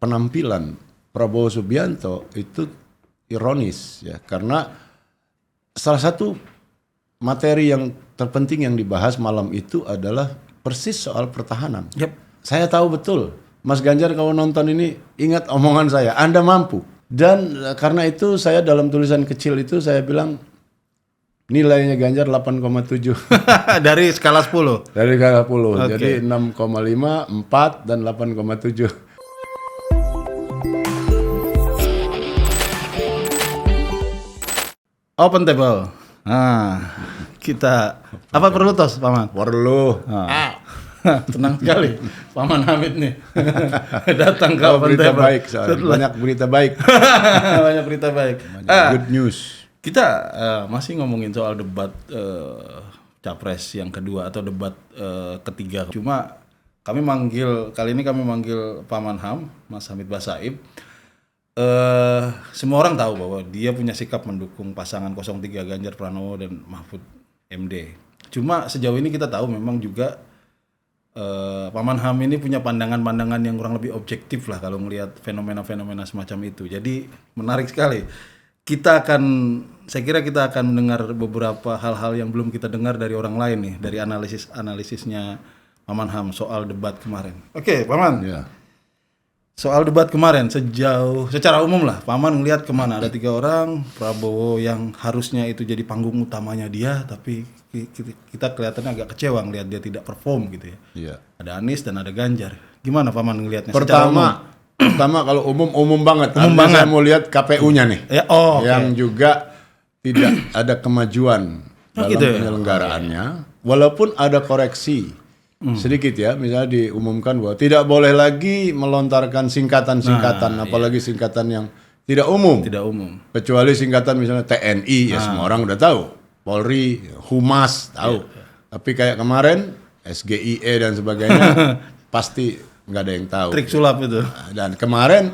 penampilan Prabowo Subianto itu ironis ya, karena salah satu materi yang terpenting yang dibahas malam itu adalah persis soal pertahanan. Yep. Saya tahu betul, Mas Ganjar kalau nonton ini ingat omongan saya, Anda mampu. Dan karena itu saya dalam tulisan kecil itu saya bilang nilainya Ganjar 8,7 Dari skala 10. dari skala 10. Oke. Jadi 6,5, 4 dan 8,7. Open table. Nah, kita apa perlu tos, Paman? Perlu. Tenang sekali, Paman Hamid nih datang ke open Berita table. baik soalnya. Banyak berita baik. Banyak berita baik. Good news. Kita masih ngomongin soal debat capres yang kedua atau debat ketiga. Cuma kami kali ini kami manggil Paman Ham, Mas Hamid Basaib. Semua orang tahu bahwa dia punya sikap mendukung pasangan 03 Ganjar Pranowo dan Mahfud MD. Cuma sejauh ini kita tahu memang juga Paman Ham ini punya pandangan-pandangan yang kurang lebih objektif lah kalau melihat fenomena-fenomena semacam itu. Jadi menarik sekali. Saya kira kita akan mendengar beberapa hal-hal yang belum kita dengar dari orang lain nih, dari analisisnya Paman Ham soal debat kemarin. Oke, Paman. Ya. Soal debat kemarin secara umum lah, Paman ngelihat kemana? Ada 3 orang, Prabowo yang harusnya itu jadi panggung utamanya dia, tapi kita kelihatannya agak kecewa ngelihat dia tidak perform gitu ya. Iya. Ada Anies dan ada Ganjar. Gimana Paman ngelihatnya? Pertama kalau umum banget. Umum Artinya banget. saya mau lihat KPU-nya nih. Ya, oke. Yang juga tidak ada kemajuan dalam gitu ya? penyelenggaraannya, walaupun ada koreksi sedikit ya, misalnya diumumkan bahwa tidak boleh lagi melontarkan singkatan-singkatan, apalagi singkatan yang tidak umum. Tidak umum. Kecuali singkatan misalnya TNI, ya semua orang udah tahu. Polri, Humas tahu. Tapi kayak kemarin SGIE dan sebagainya pasti nggak ada yang tahu. Trik sulap itu. Dan kemarin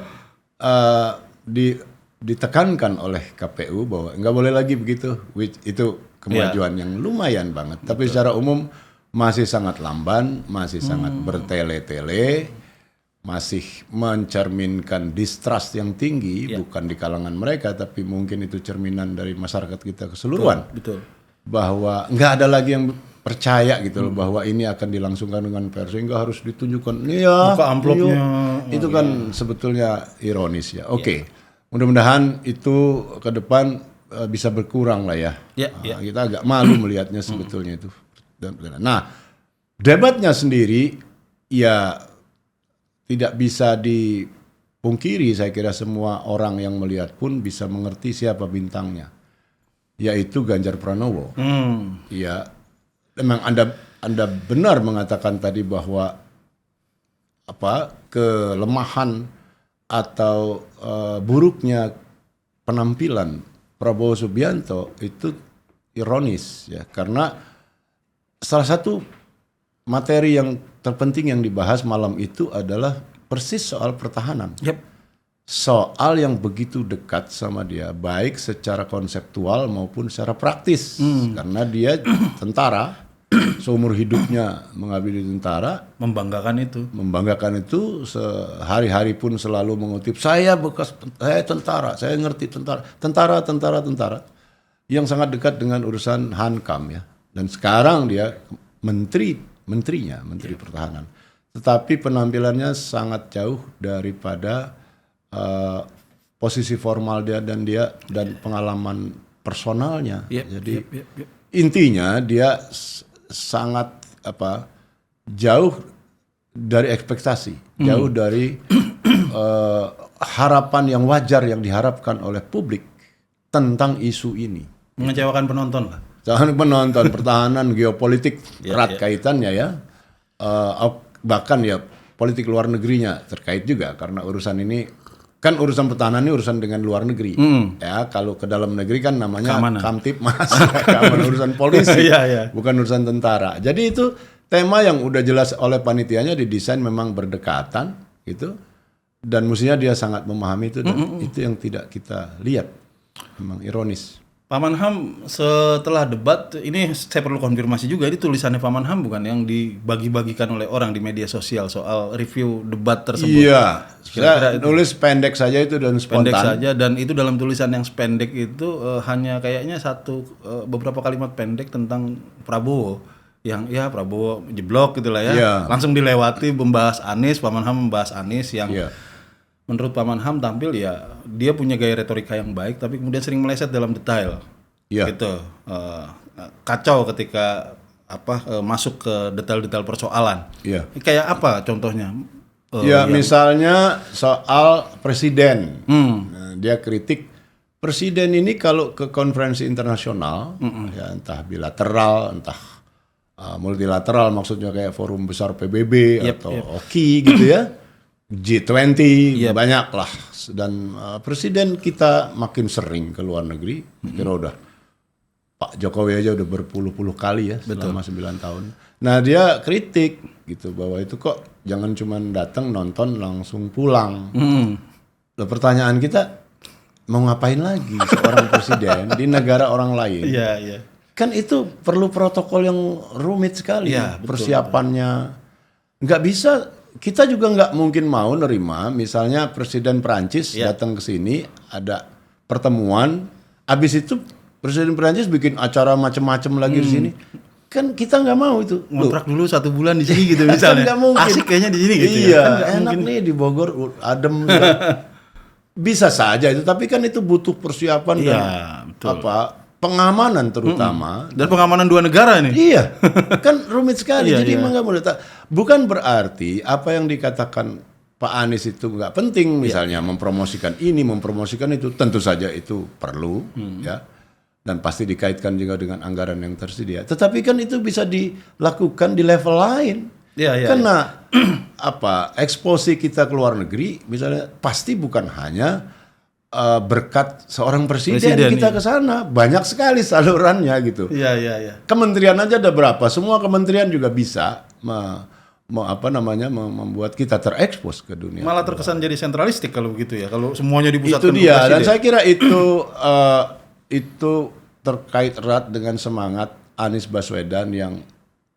ditekankan oleh KPU bahwa nggak boleh lagi begitu. Itu kemajuan yang lumayan banget. Tapi secara umum masih sangat lamban, masih sangat bertele-tele, masih mencerminkan distrust yang tinggi, bukan di kalangan mereka, tapi mungkin itu cerminan dari masyarakat kita keseluruhan. Betul. Bahwa nggak ada lagi yang percaya gitu loh, bahwa ini akan dilangsungkan dengan fair, sehingga harus ditunjukkan Buka amplopnya. itu kan sebetulnya ironis ya. Oke. Mudah-mudahan itu ke depan bisa berkurang lah ya. Kita agak malu melihatnya sebetulnya itu. Nah, debatnya sendiri ya tidak bisa dipungkiri, saya kira semua orang yang melihat pun bisa mengerti siapa bintangnya, yaitu Ganjar Pranowo. Ya, memang Anda benar mengatakan tadi bahwa kelemahan atau buruknya penampilan Prabowo Subianto itu ironis ya, karena salah satu materi yang terpenting yang dibahas malam itu adalah persis soal pertahanan. Yep. Soal yang begitu dekat sama dia, baik secara konseptual maupun secara praktis. Karena dia tentara, seumur hidupnya mengabdi di tentara. Membanggakan itu, sehari-hari pun selalu mengutip, saya tentara, saya ngerti tentara. Yang sangat dekat dengan urusan Hankam ya. Dan sekarang dia menteri pertahanan. Tetapi penampilannya sangat jauh daripada posisi formal dia dan pengalaman personalnya. Jadi intinya dia sangat jauh dari ekspektasi, jauh dari harapan yang wajar yang diharapkan oleh publik tentang isu ini. Mengecewakan penonton lah. Jangan penonton, pertahanan, geopolitik erat kaitannya ya. Bahkan ya politik luar negerinya terkait juga, karena urusan ini kan urusan pertahanan ini urusan dengan luar negeri. Ya, kalau ke dalam negeri kan namanya Kamtipmas, keamanan urusan polisi, bukan urusan tentara. Jadi itu tema yang udah jelas oleh panitianya didesain memang berdekatan gitu. Dan mestinya dia sangat memahami itu, dan itu yang tidak kita lihat. Memang ironis. Paman Ham setelah debat ini saya perlu konfirmasi juga, ini tulisannya Paman Ham bukan yang dibagi-bagikan oleh orang di media sosial soal review debat tersebut. Iya, saya nulis pendek saja itu dan Pendek spontan. saja, dan itu dalam tulisan yang pendek itu hanya kayaknya beberapa kalimat pendek tentang Prabowo yang ya Prabowo jeblok gitulah ya. Iya. Langsung dilewati membahas Anies, Paman Ham membahas Anies yang Iya. menurut Paman Ham tampil ya dia punya gaya retorika yang baik tapi kemudian sering meleset dalam detail. Iya. Gitu. Kacau ketika masuk ke detail-detail persoalan. Iya. Kayak apa contohnya? Ya misalnya soal presiden, Nah, dia kritik presiden ini kalau ke konferensi internasional, ya entah bilateral, entah multilateral, maksudnya kayak forum besar PBB atau OKI gitu ya, G20 banyak lah. Dan presiden kita makin sering ke luar negeri, kira udah Pak Jokowi aja udah berpuluh-puluh kali ya selama 9 tahun. Nah dia kritik gitu bahwa itu kok jangan cuma datang nonton langsung pulang. Loh, pertanyaan kita mau ngapain lagi seorang presiden di negara orang lain? Iya, iya. Kan itu perlu protokol yang rumit sekali persiapannya. Nggak bisa, kita juga nggak mungkin mau nerima misalnya Presiden Prancis datang ke sini ada pertemuan, habis itu Presiden Prancis bikin acara macam-macam lagi di sini. Kan kita nggak mau itu. Ngontrak dulu 1 bulan di sini gitu misalnya. Nggak mungkin. Asik kayaknya di sini gitu iya, ya. Kan enak nih di Bogor adem. Bisa saja itu, tapi kan itu butuh persiapan dan pengamanan terutama. Dan pengamanan 2 negara ini. Iya, kan rumit sekali. Jadi emang nggak boleh. Bukan berarti apa yang dikatakan Pak Anies itu nggak penting. Misalnya mempromosikan ini, mempromosikan itu, tentu saja itu perlu, ya. Dan pasti dikaitkan juga dengan anggaran yang tersedia. Tetapi kan itu bisa dilakukan di level lain. Karena eksposi kita ke luar negeri, misalnya pasti bukan hanya berkat seorang presiden kita ke sana, banyak sekali salurannya gitu. Iya. Kementerian aja ada berapa? Semua kementerian juga bisa membuat kita terekspos ke dunia. Malah terkesan jadi sentralistik kalau begitu ya. Kalau semuanya dipusatkan itu dia. Dan saya kira itu terkait erat dengan semangat Anies Baswedan yang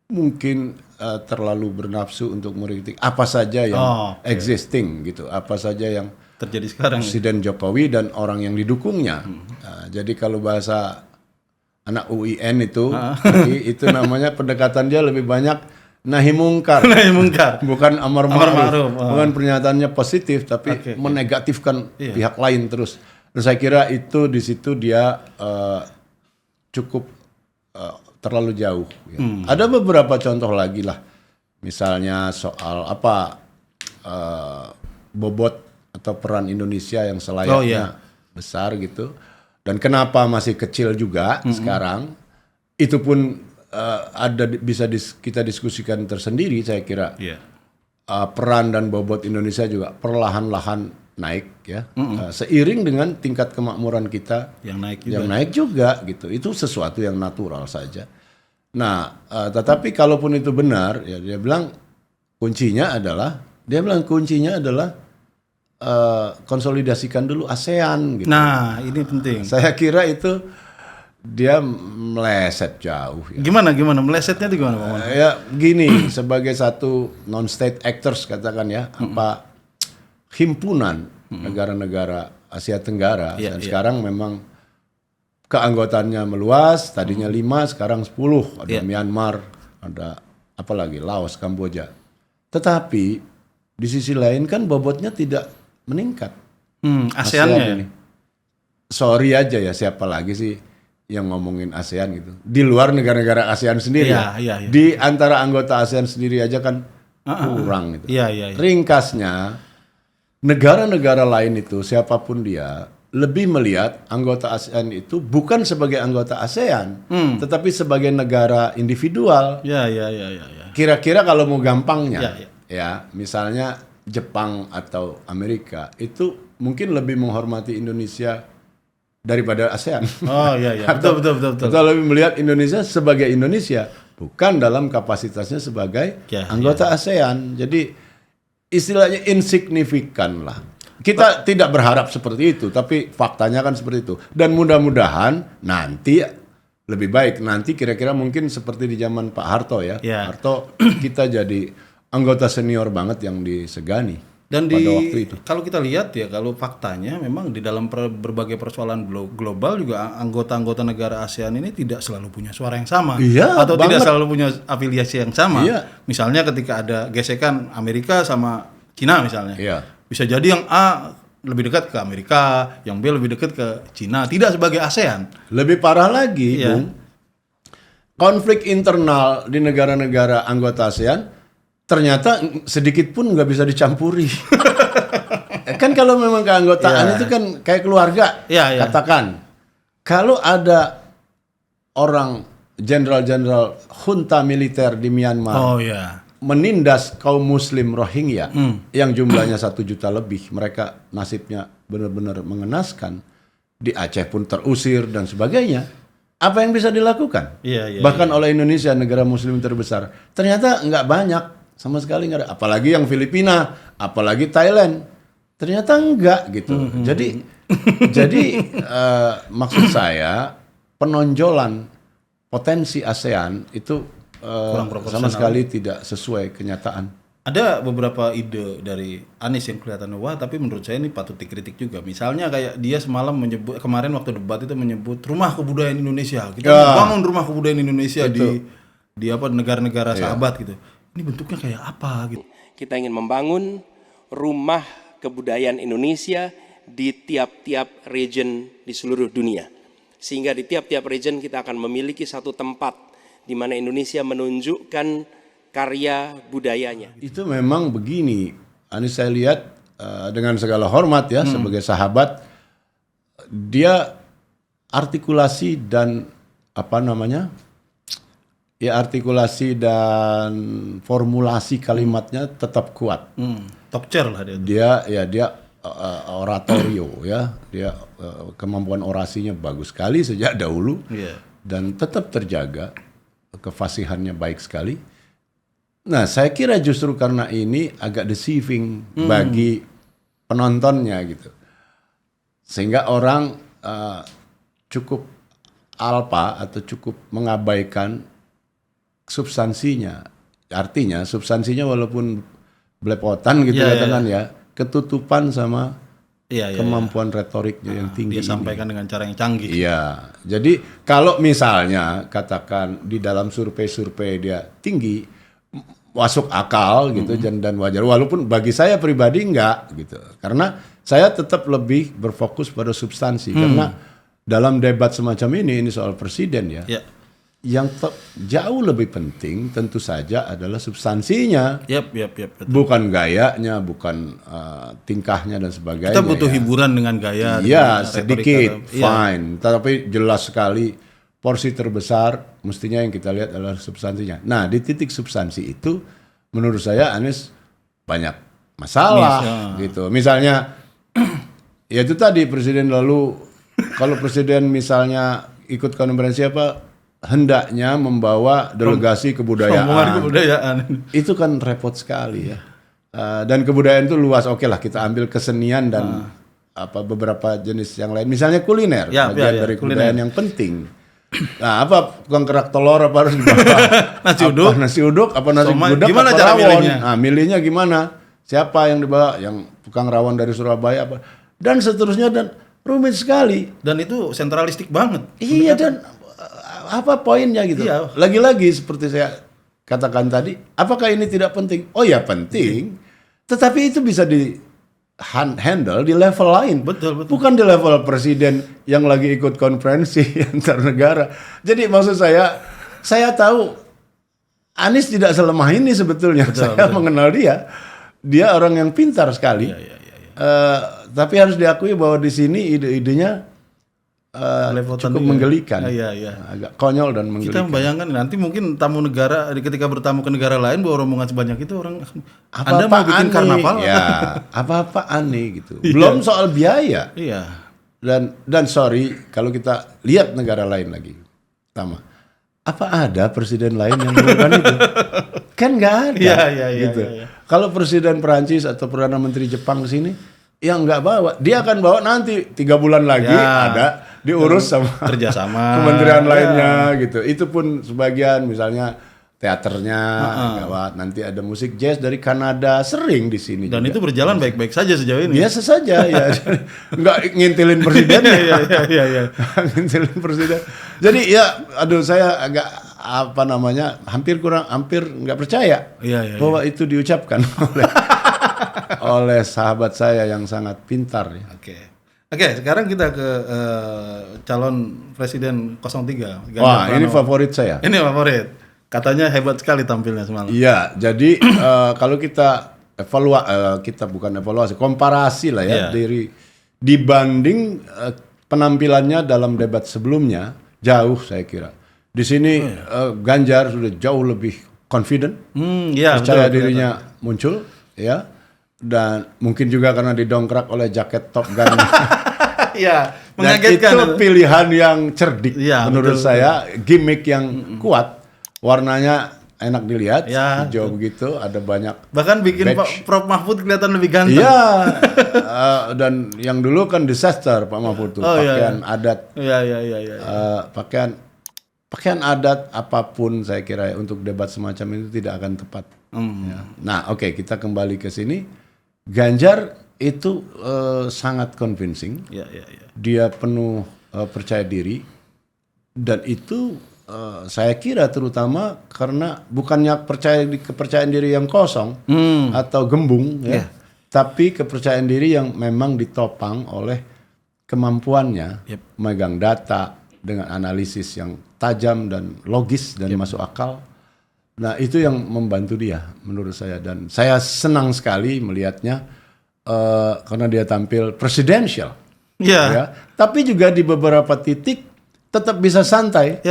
mungkin terlalu bernafsu untuk mengkritik apa saja yang existing gitu, apa saja yang terjadi sekarang. Presiden Jokowi dan orang yang didukungnya. Nah, jadi kalau bahasa anak UIN itu namanya pendekatan dia lebih banyak nahi mungkar. Bukan amar ma'ruf. Bukan pernyataannya positif tapi menegatifkan pihak lain terus. Dan saya kira itu di situ dia cukup terlalu jauh. Ya. Ada beberapa contoh lagi lah. Misalnya soal bobot atau peran Indonesia yang selayaknya besar gitu. Dan kenapa masih kecil juga sekarang. Itu pun bisa kita diskusikan tersendiri saya kira. Peran dan bobot Indonesia juga perlahan-lahan naik ya. Seiring dengan tingkat kemakmuran kita yang naik juga gitu. Itu sesuatu yang natural saja. Nah, tetapi kalaupun itu benar, ya dia bilang kuncinya adalah konsolidasikan dulu ASEAN gitu. Nah, ini penting. Saya kira itu dia meleset jauh. Ya. Gimana melesetnya itu gimana, Pak? Ya gini, sebagai satu non-state actors katakan ya, himpunan negara-negara Asia Tenggara dan sekarang memang keanggotaannya meluas, tadinya 5, sekarang 10, ada Myanmar, ada apalagi Laos, Kamboja. Tetapi di sisi lain kan bobotnya tidak meningkat. ASEAN-nya ini. Sorry aja ya, siapa lagi sih yang ngomongin ASEAN gitu. Di luar negara-negara ASEAN sendiri. Iya. Di antara anggota ASEAN sendiri aja kan kurang gitu. Iya. Ringkasnya, negara-negara lain itu siapapun dia lebih melihat anggota ASEAN itu bukan sebagai anggota ASEAN, tetapi sebagai negara individual. Iya. Kira-kira kalau mau gampangnya, ya misalnya Jepang atau Amerika itu mungkin lebih menghormati Indonesia daripada ASEAN. Oh iya. Betul. Atau lebih melihat Indonesia sebagai Indonesia, bukan dalam kapasitasnya sebagai anggota ASEAN. Jadi istilahnya insignifikan lah. kita tidak berharap seperti itu, tapi faktanya kan seperti itu. Dan mudah-mudahan nanti lebih baik. Nanti kira-kira mungkin seperti di zaman Pak Harto ya. Harto kita jadi anggota senior banget yang disegani. Dan pada waktu itu. Kalau kita lihat ya, kalau faktanya memang di dalam berbagai persoalan global juga anggota-anggota negara ASEAN ini tidak selalu punya suara yang sama, atau tidak selalu punya afiliasi yang sama. Misalnya ketika ada gesekan Amerika sama Cina misalnya, bisa jadi yang A lebih dekat ke Amerika, yang B lebih dekat ke Cina, tidak sebagai ASEAN. Lebih parah lagi, Bung, konflik internal di negara-negara anggota ASEAN ternyata sedikit pun nggak bisa dicampuri. Kan kalau memang keanggotaan itu kan kayak keluarga. Katakan, kalau ada orang jenderal-jenderal junta militer di Myanmar menindas kaum Muslim Rohingya yang jumlahnya 1 juta lebih, mereka nasibnya benar-benar mengenaskan. Di Aceh pun terusir dan sebagainya. Apa yang bisa dilakukan? Bahkan oleh Indonesia, negara Muslim terbesar, ternyata nggak banyak. Sama sekali nggak ada, apalagi yang Filipina, apalagi Thailand, ternyata enggak gitu. Jadi maksud saya penonjolan potensi ASEAN itu sama sekali tidak sesuai kenyataan. Ada beberapa ide dari Anies yang kelihatan wah, tapi menurut saya ini patut dikritik juga. Misalnya kayak dia semalam menyebut, kemarin waktu debat itu menyebut rumah kebudayaan Indonesia. Kita bangun rumah kebudayaan Indonesia di apa negara-negara sahabat gitu. Ini bentuknya kayak apa gitu. Kita ingin membangun rumah kebudayaan Indonesia di tiap-tiap region di seluruh dunia. Sehingga di tiap-tiap region kita akan memiliki satu tempat di mana Indonesia menunjukkan karya budayanya. Itu memang begini, Anies saya lihat dengan segala hormat ya sebagai sahabat, dia artikulasi dan artikulasi dan formulasi kalimatnya tetap kuat. Top chair lah dia. Dia oratorio ya, dia kemampuan orasinya bagus sekali sejak dahulu dan tetap terjaga, kefasihannya baik sekali. Nah, saya kira justru karena ini agak deceiving bagi penontonnya gitu, sehingga orang cukup alpa atau cukup mengabaikan substansinya. Artinya substansinya walaupun belepotan gitu katakan ya, ketutupan sama kemampuan retoriknya yang tinggi. Dia sampaikan dengan cara yang canggih. Iya. Jadi kalau misalnya katakan di dalam survei-survei dia tinggi, masuk akal gitu dan wajar. Walaupun bagi saya pribadi enggak gitu. Karena saya tetap lebih berfokus pada substansi karena dalam debat semacam ini soal presiden ya. Yang jauh lebih penting tentu saja adalah substansinya. Betul. Bukan gayanya, bukan tingkahnya dan sebagainya. Kita butuh hiburan dengan gaya. Iya, sedikit, fine. Tapi jelas sekali porsi terbesar mestinya yang kita lihat adalah substansinya. Nah, di titik substansi itu menurut saya Anies banyak masalah gitu. Misalnya, ya itu tadi presiden lalu, kalau presiden misalnya ikut konferensi hendaknya membawa delegasi kebudayaan. Itu kan repot sekali ya. Dan kebudayaan itu luas. Oke lah kita ambil kesenian dan beberapa jenis yang lain. Misalnya kuliner, bagian dari kebudayaan yang penting. Nah, tukang kerak telur apa harus dibawa? Nasi uduk, nasi gudeg, gimana apa cara rawon? milihnya? Nah, milihnya gimana? Siapa yang dibawa? Yang tukang rawon dari Surabaya apa? Dan seterusnya dan rumit sekali. Dan itu sentralistik banget. Iya dan apa poinnya gitu? Lagi-lagi seperti saya katakan tadi, apakah ini tidak penting? Oh ya penting, tetapi itu bisa di handle di level lain. Betul. Bukan di level presiden yang lagi ikut konferensi antar negara. Jadi maksud saya tahu Anies tidak selemah ini sebetulnya. Saya mengenal dia orang yang pintar sekali. Tapi harus diakui bahwa di sini ide-idenya cukup menggelikan, agak konyol dan menggelikan. Kita membayangkan nanti mungkin tamu negara ketika bertamu ke negara lain bawa rombongan sebanyak itu orang Anda mau bikin karnaval? Ya, apa-apaan nih gitu. Belum soal biaya. Dan sorry kalau kita lihat negara lain lagi, apa ada presiden lain yang melakukan itu? Kan nggak ada. Gitu. Kalau presiden Perancis atau perdana menteri Jepang ke sini, yang nggak bawa, dia akan bawa nanti 3 bulan lagi ada diurus sama kerjasama kementerian lainnya gitu. Itu pun sebagian misalnya teaternya gawat, nanti ada musik jazz dari Kanada sering di sini. Dan juga. itu berjalan baik-baik saja sejauh ini. Biasa saja ya, nggak ngintilin presiden. Iya. Ngintilin presiden. Jadi ya, aduh saya agak hampir nggak percaya bahwa itu diucapkan oleh sahabat saya yang sangat pintar. Ya. Oke, sekarang kita ke calon presiden 03. Wah, ini favorit saya. Ini favorit. Katanya hebat sekali tampilnya semalam. Iya, jadi kalau kita komparasi lah ya dibanding penampilannya dalam debat sebelumnya jauh saya kira. Di sini Ganjar sudah jauh lebih confident, percaya dirinya muncul, ya, dan mungkin juga karena didongkrak oleh jaket Top Gun. Iya, mengagetkan. Dan itu pilihan yang cerdik menurut saya, gimmick yang kuat. Warnanya enak dilihat, hijau begitu, ada banyak. Bahkan bikin Prof Mahfud kelihatan lebih ganteng. Iya, dan yang dulu kan disaster Pak Mahfud tuh, pakaian adat. Pakaian adat apapun saya kira untuk debat semacam itu tidak akan tepat. Ya. Nah, kita kembali ke sini. Ganjar itu sangat convincing. Dia penuh percaya diri, dan itu saya kira terutama karena bukannya kepercayaan diri yang kosong atau gembung, tapi kepercayaan diri yang memang ditopang oleh kemampuannya memegang data dengan analisis yang tajam dan logis dan masuk akal. Nah, itu yang membantu dia menurut saya, dan saya senang sekali melihatnya karena dia tampil presidential. Ya. Tapi juga di beberapa titik tetap bisa santai.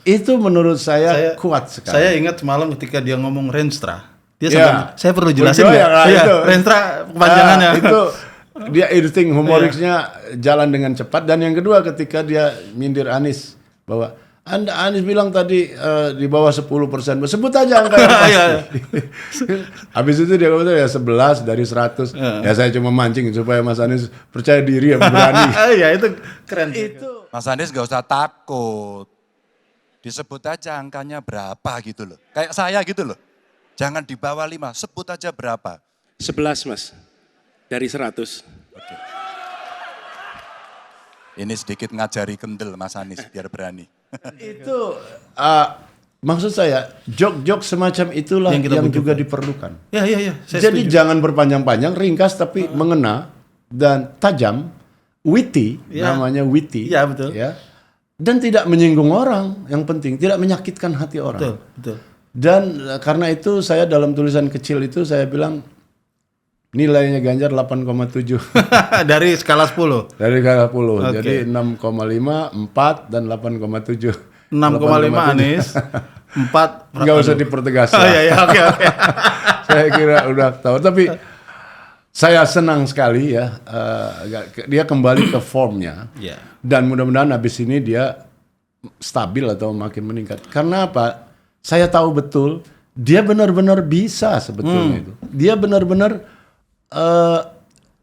Itu menurut saya kuat sekali. Saya ingat semalam ketika dia ngomong Renstra. Dia sampai, saya perlu jelasin Renstra kepanjangannya. Itu dia editing humorisnya jalan dengan cepat. Dan yang kedua ketika dia nyindir Anies bahwa Anies bilang tadi di bawah 10%. Sebut aja angka yang pasti. Habis itu dia kata 11 dari 100. Ya saya cuma mancing supaya Mas Anies percaya diri ya, berani. Itu keren. Itu Mas Anies gak usah takut. Disebut aja angkanya berapa gitu loh. Kayak saya gitu loh. Jangan di bawah 5, sebut aja berapa. 11 Mas, dari 100. Oke. Ini sedikit ngajari kendel Mas Anies biar berani. Itu maksud saya jok-jok semacam itulah yang juga diperlukan. Jadi jangan berpanjang-panjang, ringkas tapi mengena dan tajam. Witty, namanya witty, betul. Ya, dan tidak menyinggung orang, yang penting tidak menyakitkan hati orang. Betul. Dan karena itu saya dalam tulisan kecil itu saya bilang nilainya Ganjar 8,7 dari skala 10. Dari skala 10, jadi 6,5, 4 dan 8,7. 6,5 Anies, 4. Nggak usah dipertegas. Oke. Saya kira udah tahu, tapi saya senang sekali ya, dia kembali ke formnya, dan mudah-mudahan habis ini dia stabil atau makin meningkat. Karena apa? Saya tahu betul dia benar-benar bisa sebetulnya itu. Dia benar-benar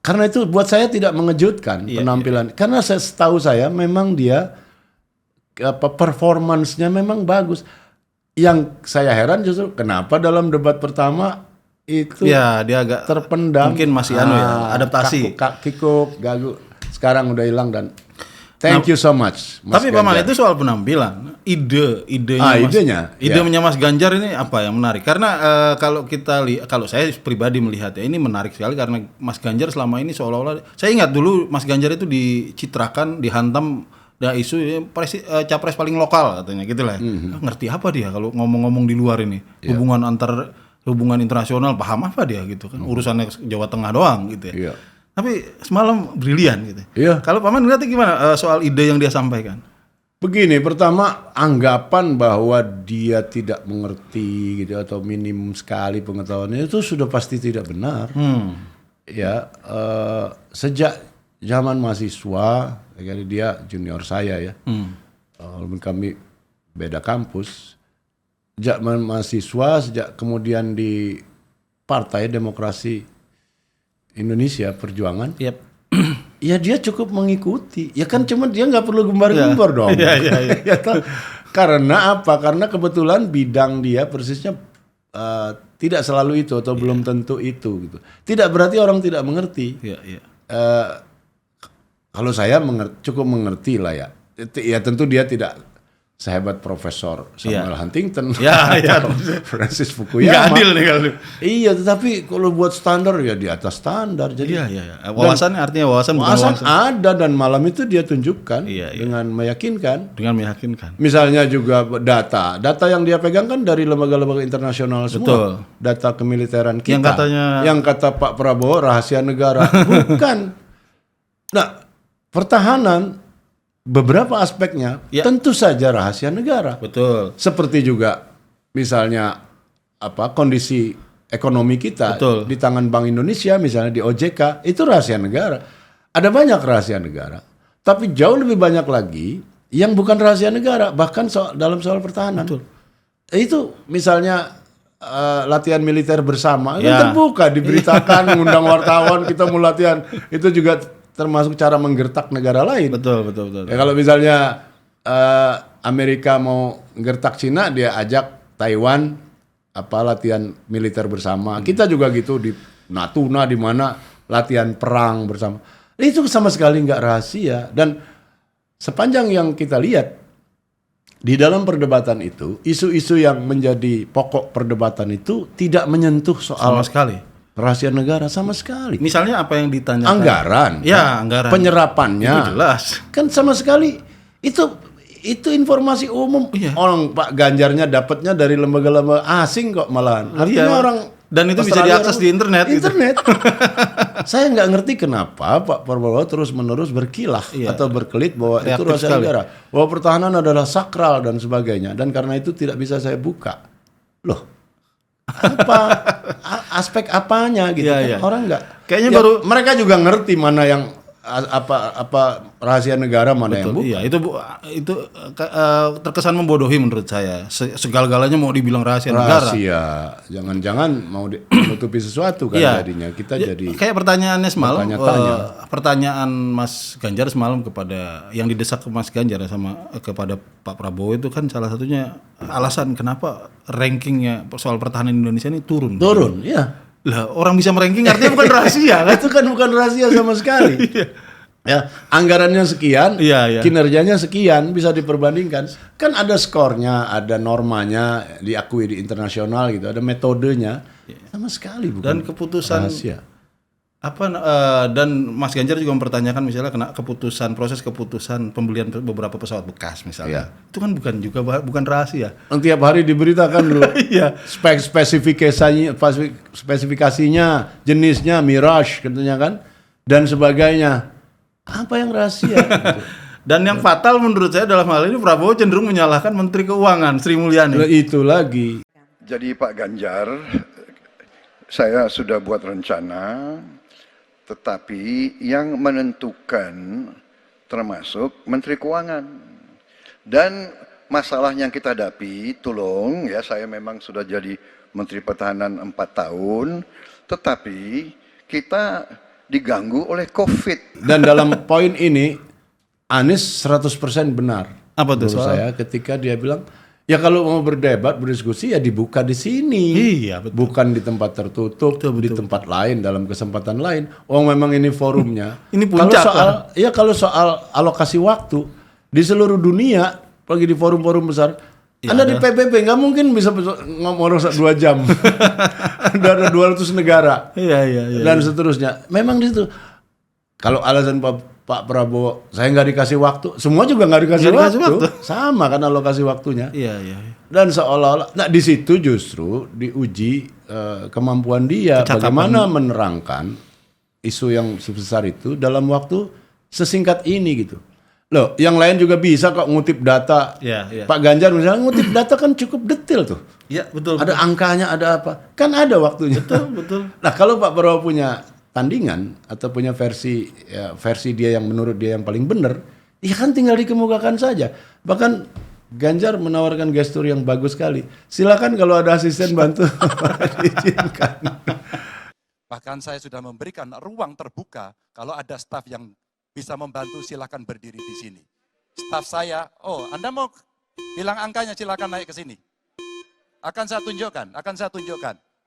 karena itu buat saya tidak mengejutkan penampilan. Karena setahu saya memang dia performance-nya memang bagus. Yang saya heran justru kenapa dalam debat pertama itu dia agak terpendam, mungkin masih adaptasi, kikuk, gagu, sekarang udah hilang. Dan thank you so much Mas tapi Paman, itu soal penampilan, idenya Mas Ganjar ini apa yang menarik? Karena kalau saya pribadi melihat ini menarik sekali karena Mas Ganjar selama ini seolah-olah, saya ingat dulu Mas Ganjar itu dicitrakan, dihantam isu capres paling lokal katanya gitu lah. Ngerti apa dia kalau ngomong-ngomong di luar ini, hubungan internasional paham apa dia gitu kan, urusannya Jawa Tengah doang gitu ya. Tapi semalam brilian gitu. Kalau Paman ngeliatnya gimana soal ide yang dia sampaikan? Begini, pertama anggapan bahwa dia tidak mengerti gitu atau minim sekali pengetahuannya itu sudah pasti tidak benar. Sejak zaman mahasiswa, jadi dia junior saya ya, walaupun kami beda kampus. Sejak mahasiswa, sejak kemudian di Partai Demokrasi Indonesia Perjuangan, Yap. ya dia cukup mengikuti. Ya kan cuma dia nggak perlu gembar-gembar dong. Iya. Ya toh. Karena apa? Karena kebetulan bidang dia persisnya tidak selalu itu atau belum tentu itu gitu. Tidak berarti orang tidak mengerti. Iya. Kalau saya cukup mengerti lah ya. Ya tentu dia tidak sehebat Profesor Samuel Huntington, Ya. Francis Nggak Fukuyama. adil nih kalau. Iya, tetapi kalau buat standar ya di atas standar. Jadi Iya. Wawasan artinya wawasan bukan wawasan wawasan. ada dan malam itu dia tunjukkan Iya. dengan meyakinkan. Dengan meyakinkan. Misalnya juga data yang dia pegang kan dari lembaga-lembaga internasional semua. Betul. Data kemiliteran kita. Yang kata Pak Prabowo rahasia negara. Bukan. Nah, pertahanan beberapa aspeknya tentu saja rahasia negara. Betul. Seperti juga misalnya kondisi ekonomi kita di tangan Bank Indonesia, misalnya di OJK, itu rahasia negara. Ada banyak rahasia negara, tapi jauh lebih banyak lagi yang bukan rahasia negara, bahkan dalam soal pertahanan. Betul. Itu misalnya latihan militer bersama, itu terbuka diberitakan, mengundang wartawan, kita mau latihan, itu juga termasuk cara menggertak negara lain. Betul. Ya, kalau misalnya Amerika mau gertak Cina, dia ajak Taiwan latihan militer bersama. Kita juga gitu di Natuna di mana latihan perang bersama. Itu sama sekali nggak rahasia. Dan sepanjang yang kita lihat di dalam perdebatan itu, isu-isu yang menjadi pokok perdebatan itu tidak menyentuh soal Sama sekali. rahasia negara sama sekali. Misalnya apa yang ditanyakan? Anggaran. Ya, anggaran. Penyerapannya. Itu jelas. Kan sama sekali itu informasi umum. Iya. Orang Pak Ganjarnya dapatnya dari lembaga-lembaga asing kok malahan. Artinya orang dan itu bisa Australia diakses di internet. Internet. Saya nggak ngerti kenapa Pak Prabowo terus-menerus berkilah atau berkelit bahwa itu rahasia negara, bahwa pertahanan adalah sakral dan sebagainya. Dan karena itu tidak bisa saya buka. Loh, apa aspek apanya gitu kan? Orang nggak. Kayaknya ya, baru mereka juga ngerti mana yang apa rahasia negara mana yang bukan. Iya, itu terkesan membodohi menurut saya. Segala-galanya mau dibilang rahasia negara. Jangan-jangan mau menutupi sesuatu kan jadinya. Kita jadi kayak pertanyaannya semalam, bertanya-tanya. pertanyaan Mas Ganjar semalam kepada yang didesak ke Mas Ganjar kepada Pak Prabowo itu kan salah satunya alasan kenapa rankingnya soal pertahanan Indonesia ini turun. Ya. Lah orang bisa meranking artinya bukan rahasia kan? Itu kan bukan rahasia sama sekali. Ya, anggarannya sekian, kinerjanya sekian, bisa diperbandingkan. Kan ada skornya, ada normanya, diakui di internasional gitu, ada metodenya. Sama sekali bukan. Dan keputusan rahasia. Dan Mas Ganjar juga mempertanyakan misalnya proses keputusan pembelian beberapa pesawat bekas misalnya. Itu kan bukan rahasia. Tiap hari diberitakan dulu. spesifikasinya, jenisnya, Mirage katanya kan, dan sebagainya. Apa yang rahasia? Dan yang fatal menurut saya dalam hal ini Prabowo cenderung menyalahkan Menteri Keuangan Sri Mulyani. Itu lagi. Jadi Pak Ganjar, saya sudah buat rencana, tetapi yang menentukan termasuk Menteri Keuangan. Dan masalah yang kita hadapi, tolong ya, saya memang sudah jadi Menteri Pertahanan 4 tahun, tetapi kita diganggu oleh COVID. Dan dalam poin ini, Anies 100% benar. Apa tuh menurut saya ketika dia bilang, ya kalau mau berdebat, berdiskusi ya dibuka di sini. Iya, betul. Bukan di tempat tertutup, di tempat lain, dalam kesempatan lain. Memang ini forumnya. Ini puncak. Kalau soal alokasi waktu di seluruh dunia, apalagi di forum-forum besar, Anda di PBB nggak mungkin bisa ngomong 2 jam. Ada 200 negara. Dan seterusnya. Memang di situ. Kalau alasan Pak Prabowo, saya nggak dikasih waktu, semua juga nggak dikasih waktu. Sama kan alokasi waktunya. Dan seolah-olah, nah di situ justru diuji kemampuan dia bagaimana menerangkan isu yang sebesar itu dalam waktu sesingkat ini gitu. Loh, yang lain juga bisa kok ngutip data. Pak Ganjar misalnya ngutip data kan cukup detail tuh. Iya, betul. Ada angkanya, ada apa. Kan ada waktunya. Betul. Nah, kalau Pak Prabowo punya tandingan atau punya versi dia yang menurut dia yang paling benar, ya kan tinggal dikemukakan saja. Bahkan Ganjar menawarkan gestur yang bagus sekali. Silakan kalau ada asisten bantu diizinkan. Bahkan saya sudah memberikan ruang terbuka, kalau ada staf yang bisa membantu silakan berdiri di sini. Staf saya, oh Anda mau bilang angkanya silakan naik ke sini. Akan saya tunjukkan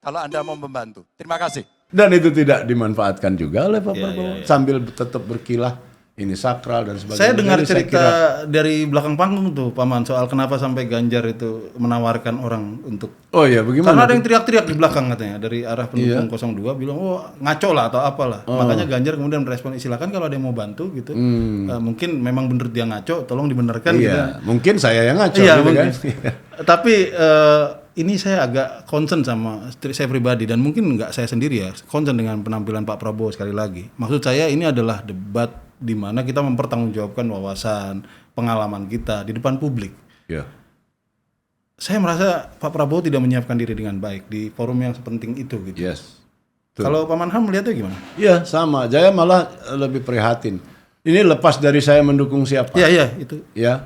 kalau Anda mau membantu. Terima kasih. Dan itu tidak dimanfaatkan juga oleh Pak Prabowo sambil tetap berkilah ini sakral dan sebagainya. Saya dengar Jadi cerita dari belakang panggung tuh Paman soal kenapa sampai Ganjar itu menawarkan orang untuk oh ya, bagaimana? karena ada yang teriak-teriak di belakang katanya dari arah pendukung 02 bilang oh ngaco lah atau apalah. Makanya Ganjar kemudian merespon silakan kalau ada yang mau bantu gitu. Mungkin memang bener dia ngaco, tolong dibenarkan gitu. Iya, mungkin saya yang ngaco Iya, gitu kan. Tapi ini saya agak concern sama saya pribadi dan mungkin nggak saya sendiri ya, concern dengan penampilan Pak Prabowo sekali lagi. Maksud saya ini adalah debat di mana kita mempertanggungjawabkan wawasan, pengalaman kita di depan publik. Iya. Saya merasa Pak Prabowo tidak menyiapkan diri dengan baik di forum yang sepenting itu gitu. Yes. Kalau Pak Manham melihatnya gimana? Iya, sama. Saya malah lebih prihatin. Ini lepas dari saya mendukung siapa. Iya, itu. Ya.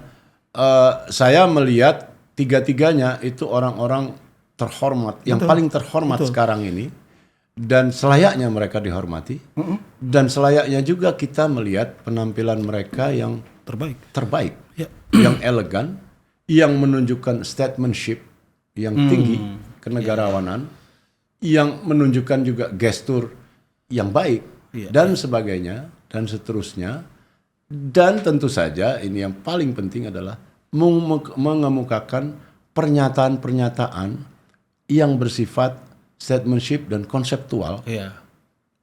Saya melihat tiga-tiganya itu orang-orang terhormat, yang paling terhormat sekarang ini, dan selayaknya mereka dihormati, dan selayaknya juga kita melihat penampilan mereka yang terbaik, yang elegan, yang menunjukkan statesmanship yang tinggi, kenegarawanan, yang menunjukkan juga gestur yang baik, dan sebagainya, dan seterusnya. Dan tentu saja ini yang paling penting adalah mengemukakan pernyataan-pernyataan yang bersifat statesmanship dan konseptual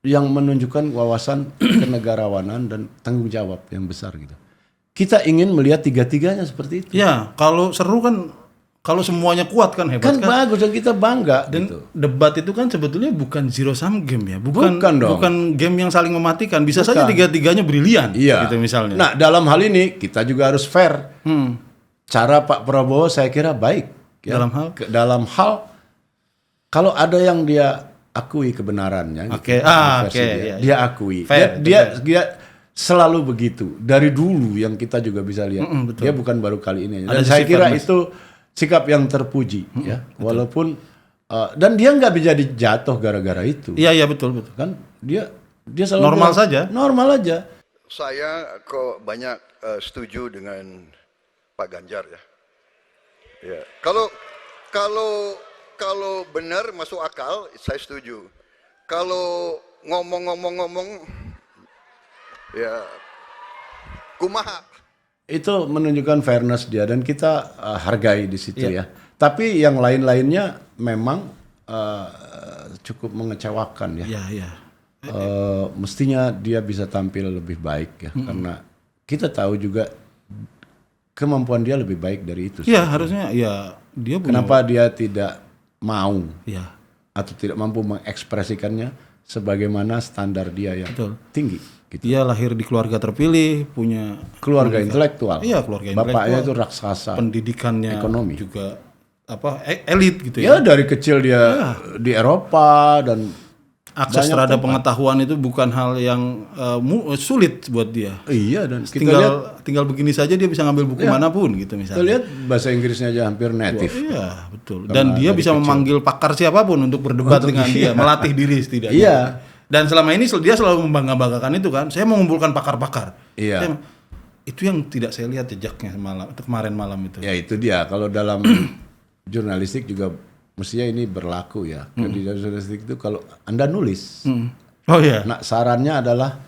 yang menunjukkan wawasan kenegarawanan dan tanggung jawab yang besar gitu. Kita ingin melihat tiga-tiganya seperti itu. Ya, kalau seru kan, kalau semuanya kuat kan hebat Kan bagus dan kita bangga dan gitu. debat itu kan sebetulnya bukan zero sum game ya, bukan dong. bukan game yang saling mematikan. Bisa saja tiga-tiganya brilian gitu misalnya. Nah, dalam hal ini kita juga harus fair. Cara Pak Prabowo saya kira baik ya. Dalam hal kalau ada yang dia akui kebenarannya dia akui. Fair, dia selalu begitu dari dulu yang kita juga bisa lihat. Dia bukan baru kali ini. Dan saya kira itu sikap yang terpuji ya. Walaupun dan dia nggak bisa jatuh gara-gara itu. Iya betul. Kan dia selalu normal aja. Saya kok banyak setuju dengan Pak Ganjar ya. Ya. Kalau benar masuk akal, saya setuju. Kalau ngomong ya kumaha. Itu menunjukkan fairness dia dan kita hargai di situ ya. Tapi yang lain-lainnya memang cukup mengecewakan ya. Mestinya dia bisa tampil lebih baik ya, karena kita tahu juga kemampuan dia lebih baik dari itu. Iya, harusnya ya dia punya. Kenapa dia tidak mau atau tidak mampu mengekspresikannya sebagaimana standar dia yang tinggi gitu. Dia lahir di keluarga terpilih, punya keluarga intelektual. Iya, keluarga intelektual. Bapaknya itu raksasa. Pendidikannya ekonomi juga elit gitu ya. Ya dari kecil dia di Eropa dan akses terhadap pengetahuan itu bukan hal yang sulit buat dia. Iya, dan kita tinggal begini saja dia bisa ngambil buku manapun gitu misalnya. Kita lihat bahasa Inggrisnya aja hampir native. Iya, betul. Dan dia bisa memanggil pakar siapapun untuk berdebat dengan dia, melatih diri setidaknya. Iya. Dan selama ini dia selalu membangga-banggakan itu kan. Saya mau mengumpulkan pakar-pakar. Iya. Itu yang tidak saya lihat jejaknya kemarin malam itu. Ya itu dia. Kalau dalam jurnalistik juga mestinya ini berlaku ya. Di jurnalistik itu kalau Anda nulis, nah sarannya adalah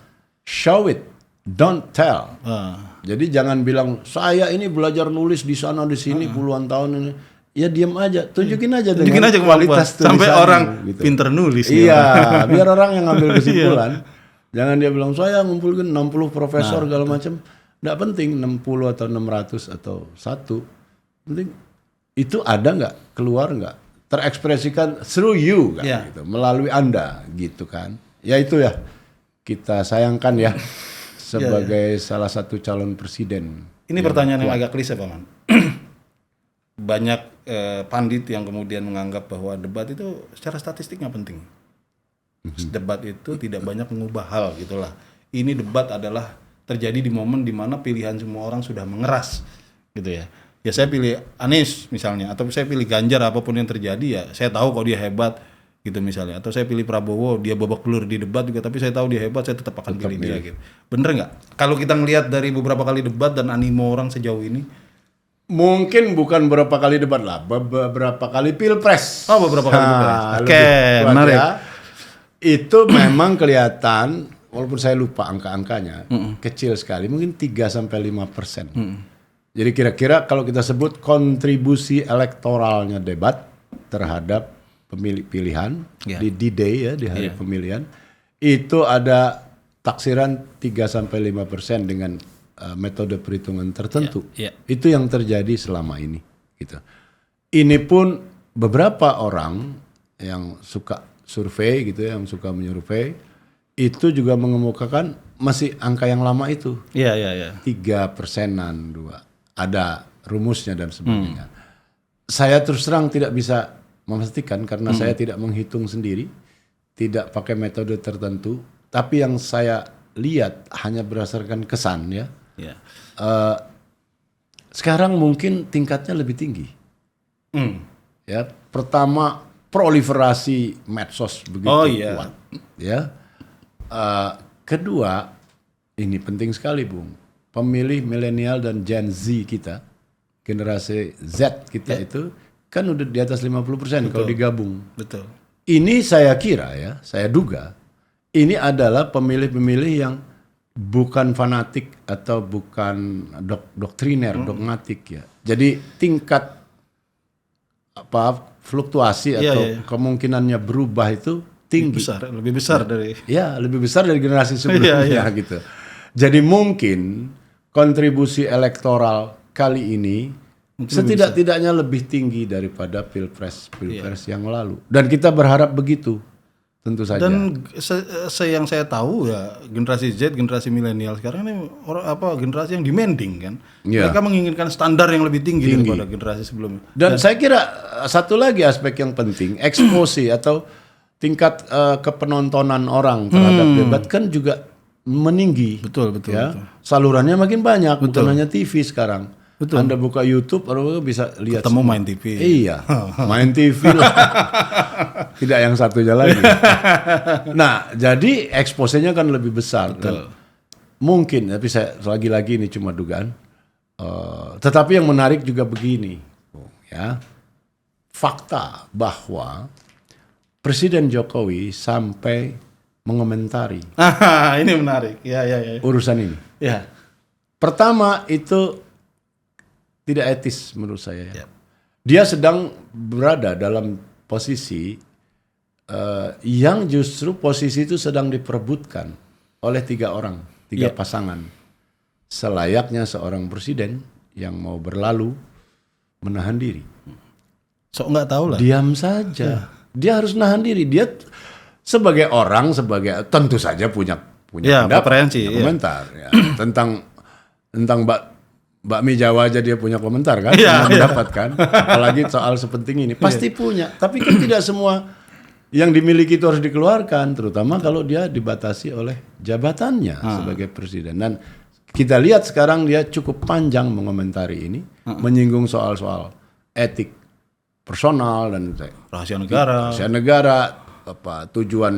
show it, don't tell. Jadi jangan bilang saya ini belajar nulis di sana di sini puluhan tahun ini. Ya diam aja, tunjukin aja dengan kualitas tulisannya. Sampai orang gitu. Pinter nulis. Iya, biar orang yang ngambil kesimpulan. Jangan dia bilang saya ngumpulin 60 profesor segala macam. Nggak penting 60 atau 600 atau 1. Penting itu ada nggak, keluar nggak, terekspresikan through you kan, gitu, melalui Anda gitu kan. Ya itu ya kita sayangkan ya sebagai salah satu calon presiden. Ini pertanyaan yang agak klise Paman. Banyak pandit yang kemudian menganggap bahwa debat itu secara statistik nggak penting. Debat itu tidak banyak mengubah hal gitulah. Ini debat adalah terjadi di momen di mana pilihan semua orang sudah mengeras gitu ya. Ya saya pilih Anies misalnya, atau saya pilih Ganjar, apapun yang terjadi ya saya tahu kalau dia hebat, gitu misalnya, atau saya pilih Prabowo, dia babak belur di debat juga, tapi saya tahu dia hebat, saya tetap akan pilih dia gitu. Bener nggak? Kalau kita ngelihat dari beberapa kali debat dan animo orang sejauh ini, mungkin bukan beberapa kali debat lah, beberapa kali pilpres. Oh, beberapa kali pilpres. Oke, lebih kuat menarik. ya. Itu memang kelihatan, walaupun saya lupa angka-angkanya, kecil sekali, mungkin 3-5%. Jadi kira-kira kalau kita sebut kontribusi elektoralnya debat terhadap pemilih pilihan di D-Day ya, di hari pemilihan, itu ada taksiran 3-5% dengan metode perhitungan tertentu. Itu yang terjadi selama ini gitu. Ini pun beberapa orang yang suka survei gitu, yang suka menyurvei, itu juga mengemukakan masih angka yang lama itu. 3%, 2. Ada rumusnya dan sebagainya. Saya terus terang tidak bisa memastikan karena saya tidak menghitung sendiri, tidak pakai metode tertentu, tapi yang saya lihat hanya berdasarkan kesan ya. Sekarang mungkin tingkatnya lebih tinggi. Ya, pertama proliferasi medsos begitu kuat. Ya, kedua ini penting sekali, Bung. Pemilih milenial dan Gen Z kita, generasi Z kita itu kan udah di atas 50% kalau digabung. Betul. Ini saya kira ya, saya duga ini adalah pemilih-pemilih yang bukan fanatik atau bukan doktriner, dogmatik ya. Jadi tingkat fluktuasi atau kemungkinannya berubah itu tinggi. Lebih besar dari. Ya, lebih besar dari generasi sebelumnya gitu. Jadi mungkin kontribusi elektoral kali ini setidak-tidaknya lebih tinggi daripada pilpres yang lalu. Dan kita berharap begitu. Tentu saja. Dan yang saya tahu ya, generasi Z, generasi milenial sekarang ini generasi yang demanding kan. Mereka menginginkan standar yang lebih tinggi daripada generasi sebelumnya. Dan saya kira satu lagi aspek yang penting, eksposi atau tingkat kepenontonan orang terhadap debat kan juga meninggi. Betul. Salurannya makin banyak, bukan hanya TV sekarang. Anda buka YouTube, Anda bisa lihat. Ketemu main TV. Iya, main TV lah. Tidak yang satunya lagi. Nah, jadi eksposenya kan lebih besar. Dan mungkin, tapi saya lagi-lagi ini cuma dugaan. Tetapi yang menarik juga begini, ya, fakta bahwa Presiden Jokowi sampai mengomentari. Ini menarik. Ya. Urusan ini. Ya. Pertama itu tidak etis menurut saya. Dia sedang berada dalam posisi yang justru posisi itu sedang diperebutkan oleh 3 orang, 3 pasangan. Selayaknya seorang presiden yang mau berlalu menahan diri. Sok nggak tahu lah. Diam saja. Dia harus nahan diri. Dia sebagai orang, tentu saja punya pendapat, punya komentar ya. tentang bakmi Jawa aja dia punya komentar kan, mendapatkan, apalagi soal sepenting ini pasti punya. Tapi kan tidak semua yang dimiliki itu harus dikeluarkan, terutama kalau dia dibatasi oleh jabatannya sebagai presiden. Dan kita lihat sekarang dia cukup panjang mengomentari ini, menyinggung soal-soal etik personal dan rahasia negara. Tujuan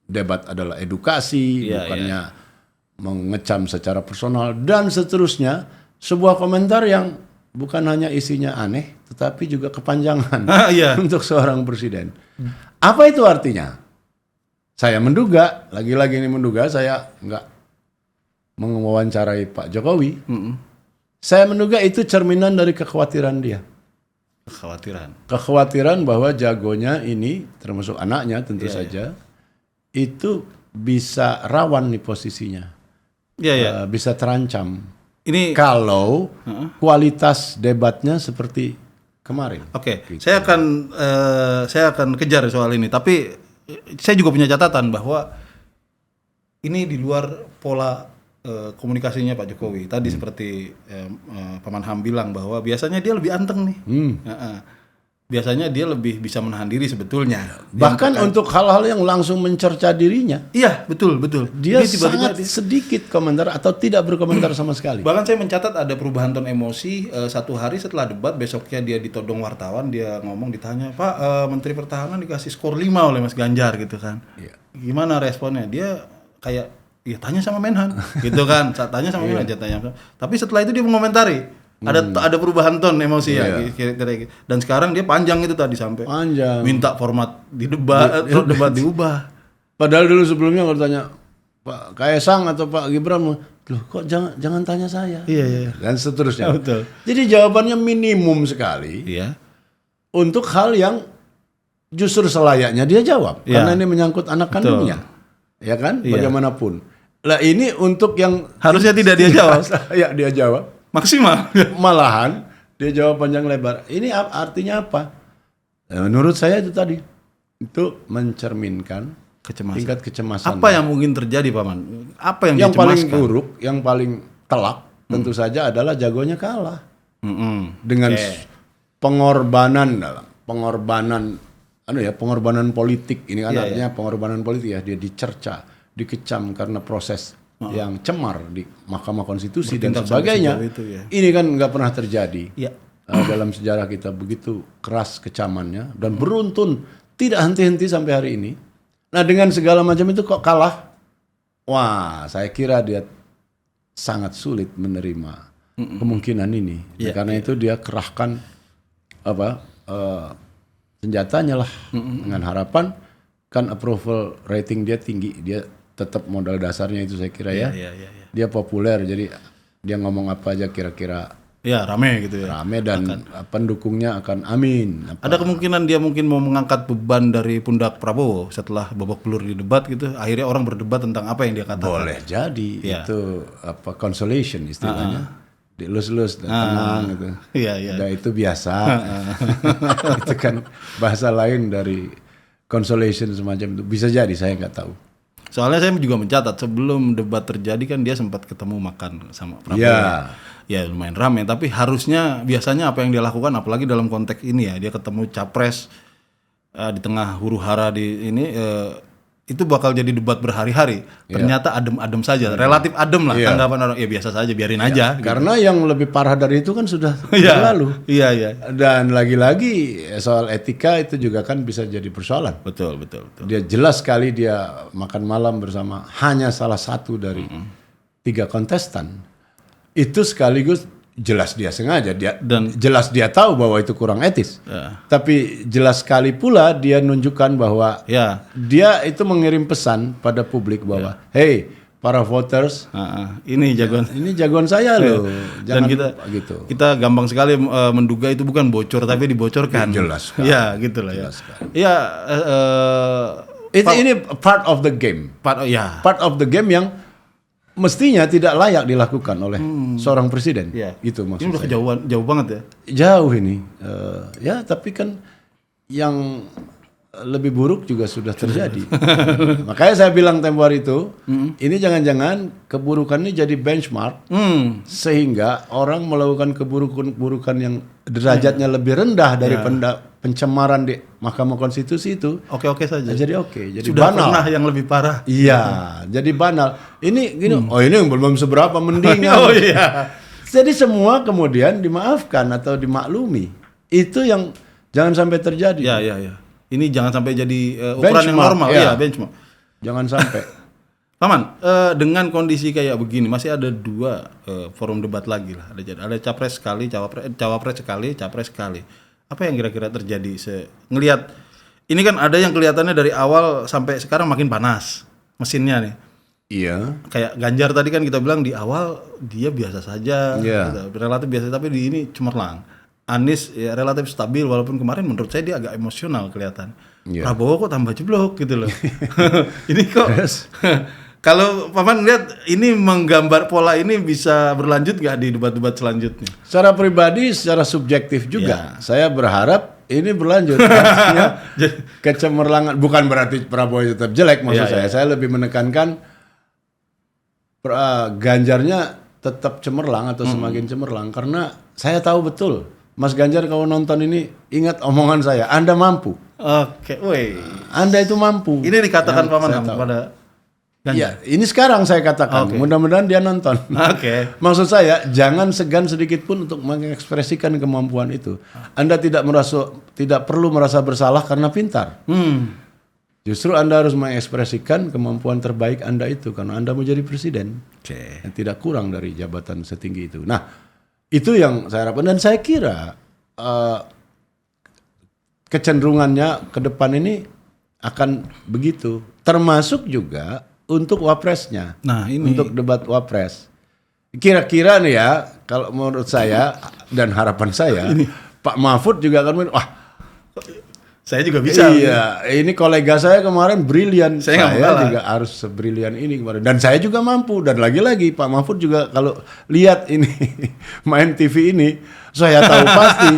debat adalah edukasi, bukannya mengecam secara personal dan seterusnya. Sebuah komentar yang bukan hanya isinya aneh, tetapi juga kepanjangan untuk seorang presiden. Apa itu artinya? Saya menduga, lagi-lagi ini menduga, saya nggak mewawancarai Pak Jokowi. Saya menduga itu cerminan dari kekhawatiran dia. Kekhawatiran bahwa jagonya ini, termasuk anaknya tentu saja, itu bisa rawan nih posisinya. Bisa terancam. Ini kalau kualitas debatnya seperti kemarin. Gitu. Saya akan kejar soal ini. Tapi saya juga punya catatan bahwa ini di luar pola komunikasinya Pak Jokowi. Tadi seperti Paman Ham bilang bahwa biasanya dia lebih anteng nih. biasanya dia lebih bisa menahan diri sebetulnya. Bahkan untuk hal-hal yang langsung mencerca dirinya, Iya, betul. dia tiba-tiba sangat sedikit komentar atau tidak berkomentar sama sekali. bahkan saya mencatat ada perubahan ton emosi satu hari setelah debat, besoknya dia ditodong wartawan, dia ngomong, ditanya, "Pak, Menteri Pertahanan dikasih skor 5 oleh Mas Ganjar," gitu kan. Iya. Gimana responnya? Dia kayak, ya tanya sama Menhan, gitu kan. Saat tanya sama Menhan, dia tanya. Tapi setelah itu dia mengomentari. Ada perubahan ton emosi ya, kira-kira. Dan sekarang dia panjang itu tadi sampai Panjang. minta format di debat diubah. Padahal dulu sebelumnya kalau tanya Pak Kaesang atau Pak Gibran, loh kok jangan tanya saya. Iya. Dan seterusnya. Betul. Jadi jawabannya minimum sekali Iya. untuk hal yang justru selayaknya dia jawab. Iya. Karena ini menyangkut anak kandungnya. Ya kan? Iya. Bagaimanapun. Lah ini untuk yang Harusnya tidak dia jawab. Ya dia jawab. Maksimal. Malahan dia jawab panjang lebar. Ini artinya apa? Menurut saya itu tadi. Itu mencerminkan Kecemasan. tingkat kecemasan. Apa yang mungkin terjadi, Paman? Apa yang yang paling dicemaskan? buruk, yang paling telak tentu saja adalah jagonya kalah dengan pengorbanan pengorbanan politik. Ini kan artinya pengorbanan politik ya, dia dicerca, dikecam karena proses yang cemar di Mahkamah Konstitusi dan sebagainya. Itu, ya. Ini kan nggak pernah terjadi. Iya. Dalam sejarah kita begitu keras kecamannya dan beruntun tidak henti-henti sampai hari ini. Nah dengan segala macam itu kok kalah? Wah, saya kira dia sangat sulit menerima kemungkinan ini. Karena itu dia kerahkan senjatanya lah dengan harapan kan approval rating dia tinggi, dia tetap modal dasarnya itu saya kira ya. Dia populer jadi dia ngomong apa aja kira-kira Ya rame gitu ya. rame dan pendukungnya akan amin. Ada kemungkinan dia mungkin mau mengangkat beban dari pundak Prabowo setelah babak belur di debat gitu. Akhirnya orang berdebat tentang apa yang dia katakan. Boleh jadi itu consolation istilahnya. Dilus-lus dan tenang gitu. Iya. Dan itu biasa. Itu kan bahasa lain dari consolation semacam itu. Bisa jadi saya nggak tahu. Soalnya saya juga mencatat sebelum debat terjadi kan dia sempat ketemu makan sama Prabowo. Iya. Ya lumayan ramai, tapi harusnya biasanya apa yang dia lakukan, apalagi dalam konteks ini ya, dia ketemu capres di tengah huru hara di ini, itu bakal jadi debat berhari-hari. Ternyata adem-adem saja, relatif adem lah tanggapan orang. Ya biasa saja, biarin aja. Karena yang lebih parah dari itu kan sudah berlalu. Iya. Dan lagi-lagi soal etika itu juga kan bisa jadi persoalan. Betul. Dia jelas sekali dia makan malam bersama hanya salah satu dari 3 kontestan. Itu sekaligus jelas dia sengaja dan jelas dia tahu bahwa itu kurang etis. Tapi jelas sekali pula dia nunjukkan bahwa dia itu mengirim pesan pada publik bahwa hey para voters, ini jagoan saya loh. Dan kita gampang sekali menduga itu bukan bocor tapi dibocorkan. Jelas sekali. Ya gitulah ya. Ini part of the game. Part of the game yang mestinya tidak layak dilakukan oleh seorang presiden. Gitu maksud ini udah saya. Jauh banget ya. Jauh ini. Tapi kan yang lebih buruk juga sudah terjadi. Makanya saya bilang tempo hari itu, ini jangan-jangan keburukan ini jadi benchmark sehingga orang melakukan keburukan yang derajatnya lebih rendah dari pencemaran di Mahkamah Konstitusi itu. Oke saja. Jadi sudah banal. Pernah yang lebih parah. Iya, jadi banal. Ini gini, ini yang belum seberapa mendingan. Jadi semua kemudian dimaafkan atau dimaklumi. Itu yang jangan sampai terjadi. Iya. Ini jangan sampai jadi ukuran yang normal. Benchmark. Jangan sampai. Paman, dengan kondisi kayak begini masih ada 2 forum debat lagi lah. Ada capres sekali, cawapres sekali, capres sekali. Apa yang kira-kira terjadi? Ngelihat ini kan ada yang kelihatannya dari awal sampai sekarang makin panas mesinnya nih. Iya. Kayak Ganjar tadi kan kita bilang di awal dia biasa saja, gitu, relatif biasa, tapi di ini cemerlang. Anies ya relatif stabil walaupun kemarin menurut saya dia agak emosional kelihatan. Prabowo kok tambah jeblok gitu loh. Ini kok kalau Paman lihat ini menggambar pola ini bisa berlanjut nggak di debat-debat selanjutnya? Secara pribadi, secara subjektif juga, saya berharap ini berlanjut. Artinya kecemerlangan bukan berarti Prabowo tetap jelek maksud saya. Saya lebih menekankan Ganjarnya tetap cemerlang atau semakin cemerlang karena saya tahu betul Mas Ganjar kalau nonton ini ingat omongan saya, Anda mampu. Oke, woi. Anda itu mampu. Ini dikatakan Yang Pak Manham saya tahu. kepada Ganjar. Iya, ini sekarang saya katakan. Oke. Mudah-mudahan dia nonton. Oke. Maksud saya, jangan segan sedikit pun untuk mengekspresikan kemampuan itu. Anda tidak perlu merasa bersalah karena pintar. Justru Anda harus mengekspresikan kemampuan terbaik Anda itu karena Anda mau jadi presiden. Oke. Yang tidak kurang dari jabatan setinggi itu. Nah, itu yang saya harapkan dan saya kira kecenderungannya ke depan ini akan begitu. Termasuk juga untuk wapresnya. Nah, ini Untuk debat wapres. Kira-kira nih ya, kalau menurut saya dan harapan saya, Pak Mahfud juga akan wah, saya juga bisa. iya, ini kolega saya kemarin brilian. Saya nggak mau kalah. juga harus sebrilian ini kemarin. Dan saya juga mampu. Dan lagi-lagi Pak Mahfud juga kalau lihat ini main TV ini, saya tahu pasti.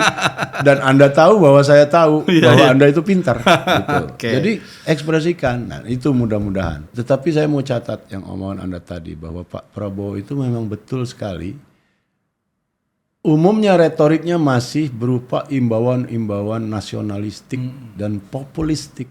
Dan Anda tahu bahwa saya tahu bahwa Anda itu pintar. Gitu. Oke. Jadi ekspresikan. Nah, itu mudah-mudahan. Tetapi saya mau catat yang omongan Anda tadi bahwa Pak Prabowo itu memang betul sekali. Umumnya retoriknya masih berupa imbauan-imbauan nasionalistik dan populistik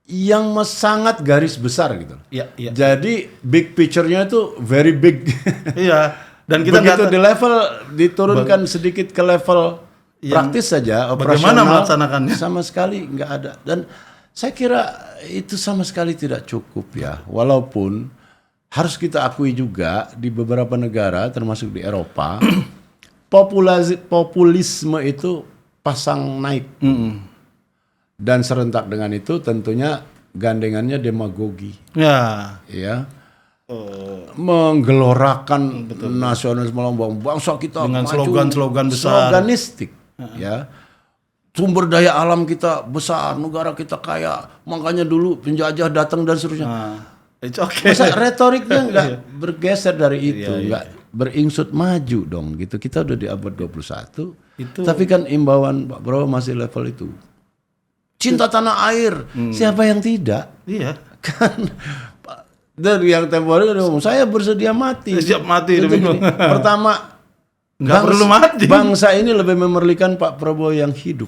yang sangat garis besar gitu. Iya, iya. Jadi big picture-nya itu very big. Iya. Dan kita Begitu nggak di level diturunkan sedikit ke level praktis saja, bagaimana operasional melaksanakannya? sama sekali nggak ada. Dan saya kira itu sama sekali tidak cukup ya. Walaupun harus kita akui juga di beberapa negara termasuk di Eropa populisme itu pasang naik. Dan serentak dengan itu tentunya gandengannya demagogi. Ya. Ya. Menggelorakan nasionalisme bangsa kita Dengan maju, slogan-slogan besar. sloganistik, ya. Sumber daya alam kita besar, negara kita kaya, makanya dulu penjajah datang dan seterusnya. It's okay. Masa retoriknya nggak bergeser dari itu, nggak beringsut maju dong gitu. Kita udah di abad 21, tapi kan imbauan Pak Prabowo masih level itu. Cinta tanah air, siapa yang tidak? Iya. Kan dan yang tempo hari ngomong, saya bersedia mati. Siap mati Itu demi gini, pertama nggak perlu mati. Bangsa ini lebih memerlukan Pak Prabowo yang hidup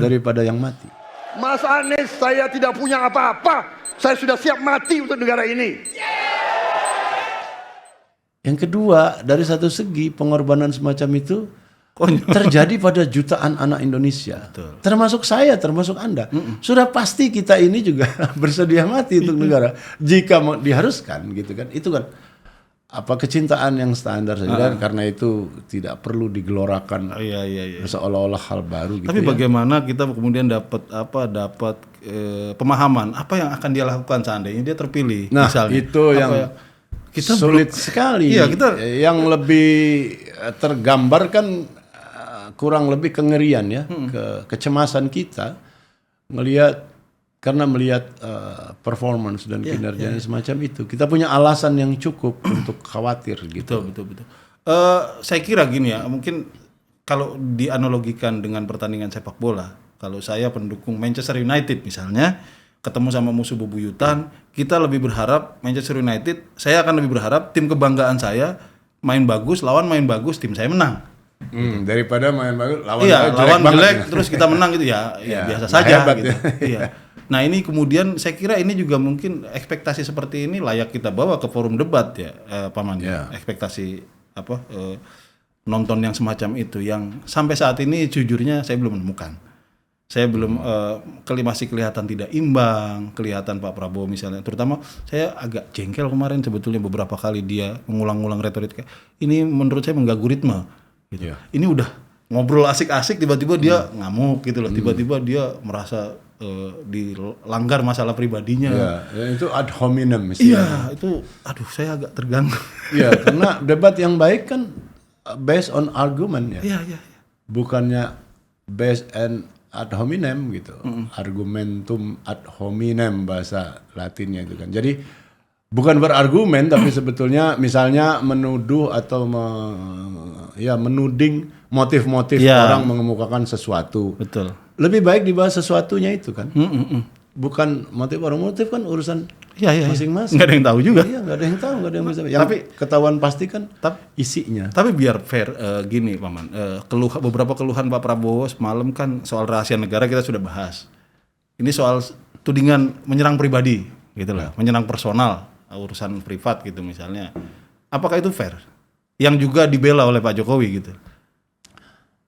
daripada yang mati. Mas Anies, saya tidak punya apa-apa. Saya sudah siap mati untuk negara ini. Yang kedua, dari satu segi pengorbanan semacam itu terjadi pada jutaan anak Indonesia. Betul. Termasuk saya, termasuk Anda. Sudah pasti kita ini juga bersedia mati untuk negara jika diharuskan gitu kan. Itu kan apa kecintaan yang standar saja dan karena itu tidak perlu digelorakan seolah-olah hal baru gitu. Tapi bagaimana kita kemudian dapat pemahaman apa yang akan dia lakukan seandainya dia terpilih misalnya. Itu yang kita sulit sekali. Iya, kita yang lebih tergambarkan kurang lebih kengerian ya, kecemasan kita melihat performance dan kinerjanya semacam itu. Kita punya alasan yang cukup untuk khawatir gitu. Betul. Saya kira gini ya, mungkin kalau dianalogikan dengan pertandingan sepak bola, kalau saya pendukung Manchester United misalnya, ketemu sama musuh bebuyutan, kita lebih berharap Manchester United, saya akan lebih berharap tim kebanggaan saya main bagus, lawan main bagus, tim saya menang. Daripada main bagus lawan jelek terus kita menang gitu ya biasa saja gitu. Nah ini kemudian saya kira ini juga mungkin ekspektasi seperti ini layak kita bawa ke forum debat ya Paman. Ekspektasi nonton yang semacam itu yang sampai saat ini jujurnya saya belum menemukan. Saya belum masih kelihatan tidak imbang, kelihatan Pak Prabowo misalnya. Terutama saya agak jengkel kemarin sebetulnya beberapa kali dia mengulang-ulang retorik. Ini menurut saya mengganggu ritme. Gitu. Ini udah ngobrol asik-asik tiba-tiba dia ngamuk gitu loh. Tiba-tiba dia merasa dilanggar masalah pribadinya. Itu ad hominem Iya, itu aduh saya agak terganggu. Iya, karena debat yang baik kan based on argument ya. Iya. Bukannya based on ad hominem gitu. Argumentum ad hominem bahasa Latinnya itu kan. Jadi bukan berargumen tapi sebetulnya misalnya menuduh atau menuding motif-motif orang mengemukakan sesuatu. Betul. Lebih baik dibahas sesuatunya itu kan. Bukan motif orang, motif kan urusan masing-masing. Nggak ada yang tahu juga. Iya, nggak ada yang tahu, nggak ada yang bisa. Yang ketahuan pasti kan isinya. Tapi biar fair gini Paman, beberapa keluhan Pak Prabowo semalam kan soal rahasia negara kita sudah bahas. Ini soal tudingan menyerang pribadi, gitu lah, menyerang personal, urusan privat gitu misalnya. Apakah itu fair? Yang juga dibela oleh Pak Jokowi gitu.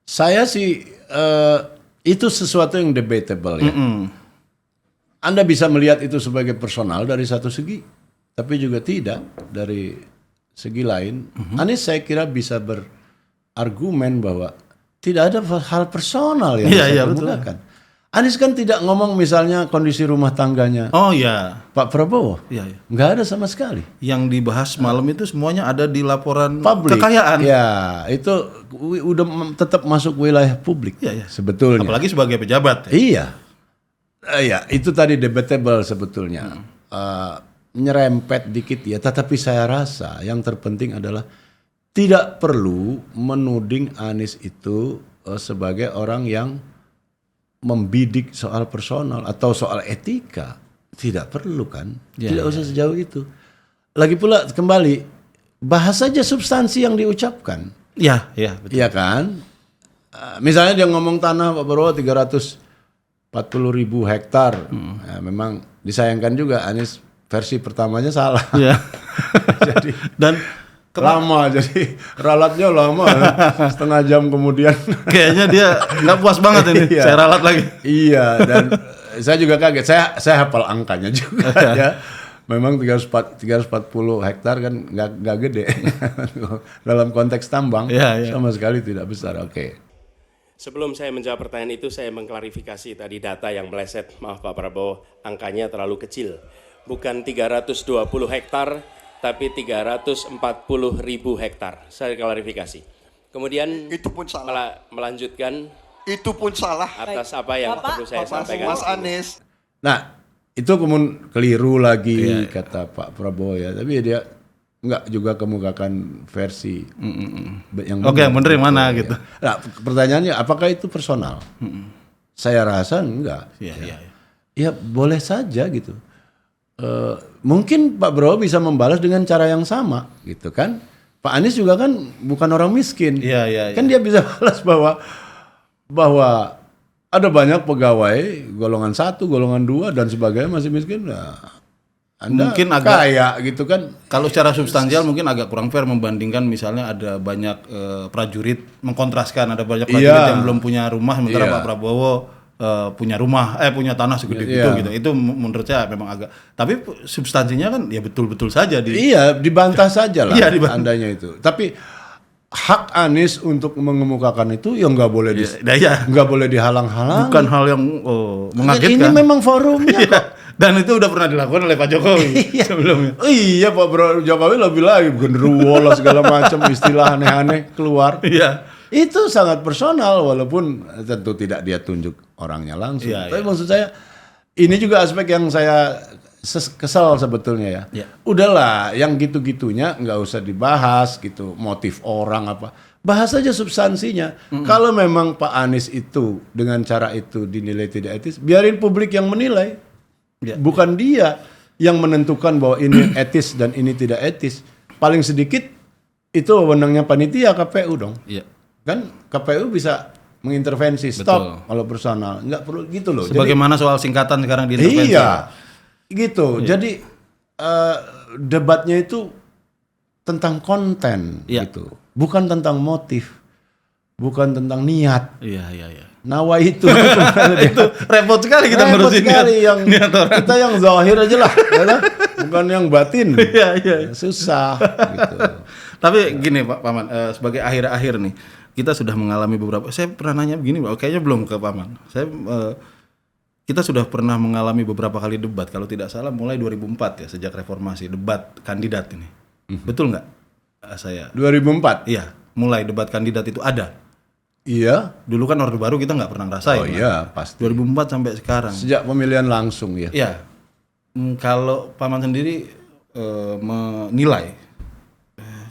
Saya sih itu sesuatu yang debatable ya. Anda bisa melihat itu sebagai personal dari satu segi, tapi juga tidak dari segi lain. Anies saya kira bisa berargumen bahwa tidak ada hal personal yang saya kemukakan. Anies kan tidak ngomong misalnya kondisi rumah tangganya. Oh iya. Pak Prabowo. Iya. Nggak ada sama sekali. Yang dibahas malam itu semuanya ada di laporan Publik. kekayaan. Ya, itu udah tetap masuk wilayah publik. Iya. Sebetulnya. Apalagi sebagai pejabat. Iya. Ya, itu tadi debatable sebetulnya. Nyerempet dikit ya, tetapi saya rasa yang terpenting adalah tidak perlu menuding Anies itu sebagai orang yang membidik soal personal atau soal etika. Tidak perlu kan? Tidak usah sejauh itu. Lagi pula kembali, bahas saja substansi yang diucapkan. Iya, betul. Iya kan? Misalnya dia ngomong tanah Pak Prabowo 340.000 hektar. Ya, memang disayangkan juga Anies versi pertamanya salah. Iya. Jadi Dan lama, jadi ralatnya lama. Setengah jam kemudian. kayaknya dia nggak puas banget ini. Iya. Saya ralat lagi. Iya, dan saya juga kaget. Saya hafal angkanya juga ya. Memang 340 hektar kan nggak gede. Dalam konteks tambang sama sekali tidak besar. Oke. Sebelum saya menjawab pertanyaan itu, saya mengklarifikasi tadi data yang meleset. Maaf Pak Prabowo, angkanya terlalu kecil. Bukan 320 hektar, tapi 340.000 hektar. Saya klarifikasi. Kemudian Itu pun salah. Melanjutkan Itu pun salah. atas apa yang perlu saya sampaikan. Mas Anies. Nah, itu kemudian keliru lagi kata Pak Prabowo ya. Tapi dia nggak juga kemukakan versi yang Oke, yang bener yang mana ya. gitu. Nah, pertanyaannya apakah itu personal? Saya rasa enggak. Iya. Ya boleh saja gitu. Mungkin Pak Prabowo bisa membalas dengan cara yang sama gitu kan. Pak Anies juga kan bukan orang miskin. Iya. Kan dia bisa balas bahwa ada banyak pegawai golongan 1, golongan 2 dan sebagainya masih miskin. Nah, Anda mungkin agak kaya gitu kan. Kalau secara substansial mungkin agak kurang fair membandingkan misalnya ada banyak prajurit, mengkontraskan ada banyak prajurit yang belum punya rumah sementara Pak Prabowo punya rumah, punya tanah segede itu gitu. Itu menurut saya memang agak. Tapi substansinya kan ya betul-betul saja dibantah saja lah dibantah. andanya itu. Tapi hak Anies untuk mengemukakan itu ya nggak boleh nggak boleh dihalang-halang. Bukan hal yang mengagetkan. Ini memang forumnya kok. Dan itu udah pernah dilakukan oleh Pak Jokowi sebelumnya. Iya Pak Jokowi lebih lagi genderuwo lah segala macam istilah aneh-aneh keluar. Iya. Itu sangat personal walaupun tentu tidak dia tunjuk orangnya langsung. Tapi maksud saya ini juga aspek yang saya kesal sebetulnya ya. Udahlah yang gitu-gitunya nggak usah dibahas gitu, motif orang apa. Bahas saja substansinya. Kalau memang Pak Anies itu dengan cara itu dinilai tidak etis, biarin publik yang menilai. Bukan dia yang menentukan bahwa ini etis dan ini tidak etis. Paling sedikit itu wewenangnya panitia KPU dong. Kan KPU bisa mengintervensi, stop kalau personal, nggak perlu gitu loh. Sebagaimana soal singkatan sekarang diintervensi. Iya, gitu. Jadi debatnya itu tentang konten gitu, bukan tentang motif, bukan tentang niat. Iya. Nawa itu itu repot sekali kita ngurusin niat orang. Kita yang zahir aja lah, ya, bukan yang batin. Iya. Susah. Gitu. Tapi gini Pak Paman, sebagai akhir-akhir nih, kita sudah mengalami beberapa. Saya pernah nanya begini, kayaknya belum ke Paman. Kita sudah pernah mengalami beberapa kali debat, kalau tidak salah mulai 2004 ya, sejak reformasi debat kandidat ini. Betul nggak? Saya 2004. Iya, mulai debat kandidat itu ada. Iya. Dulu kan Orde Baru kita nggak pernah ngerasain. Oh iya, pasti. 2004 sampai sekarang. Sejak pemilihan langsung ya. Iya. Kalau Paman sendiri menilai,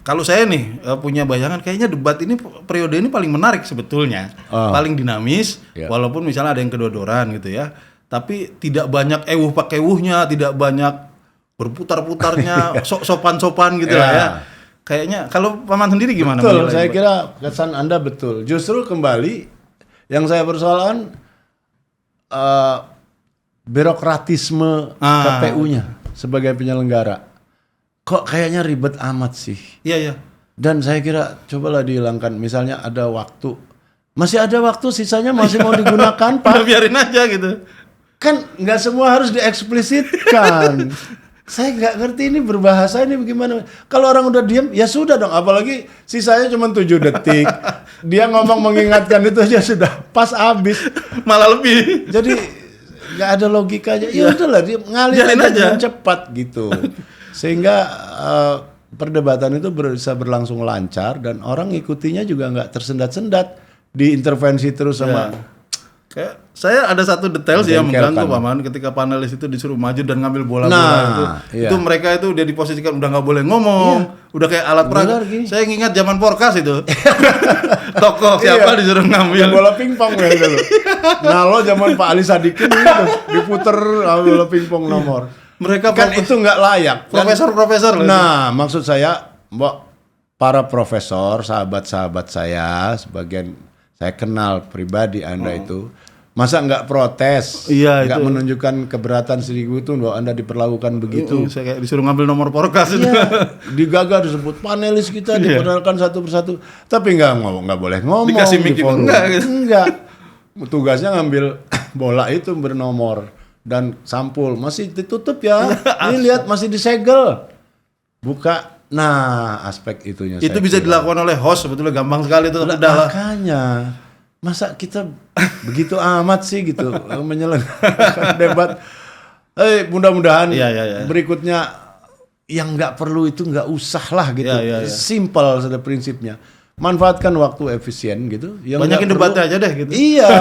kalau saya nih punya bayangan kayaknya debat ini periode ini paling menarik sebetulnya, paling dinamis, walaupun misalnya ada yang kedodoran gitu ya, tapi tidak banyak pakewuhnya, tidak banyak berputar-putarnya sopan-sopan gitu lah ya. Kayaknya kalau Paman sendiri gimana? Betul, saya kira kesan Anda betul. Justru kembali yang saya persoalkan birokratisme KPU-nya sebagai penyelenggara. Kok kayaknya ribet amat sih? Iya. Dan saya kira cobalah dihilangkan. Misalnya ada waktu, masih ada waktu, sisanya masih mau digunakan, Pak. Biarin aja gitu. Kan nggak semua harus dieksplisitkan. Saya nggak ngerti ini berbahasa ini bagaimana. Kalau orang udah diem, ya sudah dong. Apalagi sisanya cuma 7 detik. Dia ngomong mengingatkan itu aja sudah pas habis. Malah lebih. Jadi nggak ada logikanya. Ya udahlah, dia ngalir aja dengan cepat gitu. Sehingga perdebatan itu bisa berlangsung lancar dan orang ngikutinya juga nggak tersendat-sendat diintervensi terus sama. Kayak saya ada satu detail sih yang mengganggu Paman ketika panelis itu disuruh maju dan ngambil bola-bola itu mereka itu udah diposisikan udah nggak boleh ngomong, udah kayak alat peraga. Saya ngingat zaman Porkas itu tokoh siapa disuruh ngambil bola pingpong ya itu. Nah lo zaman Pak Ali Sadikin itu diputer bola pingpong nomor. Mereka kan itu nggak layak. Profesor. Nah maksud saya para profesor, sahabat-sahabat saya, sebagian saya kenal pribadi Anda itu, masa nggak protes, nggak menunjukkan keberatan sedikit itu bahwa Anda diperlakukan begitu. Saya kayak disuruh ngambil nomor Porkas itu. Digagal disebut panelis kita diperkenalkan satu persatu, tapi nggak boleh ngomong. Dikasih mic enggak. Tugasnya ngambil bola itu bernomor dan sampul masih ditutup ya. Ini lihat masih disegel, buka. Nah, aspek itunya itu bisa dilakukan oleh host, sebetulnya gampang sekali itu. Makanya masa kita begitu amat sih gitu menyelenggarakan debat. Mudah-mudahan berikutnya yang nggak perlu itu nggak usah lah gitu. Simple sudah prinsipnya. Manfaatkan waktu efisien gitu. Banyakin debatnya aja deh gitu. Iya,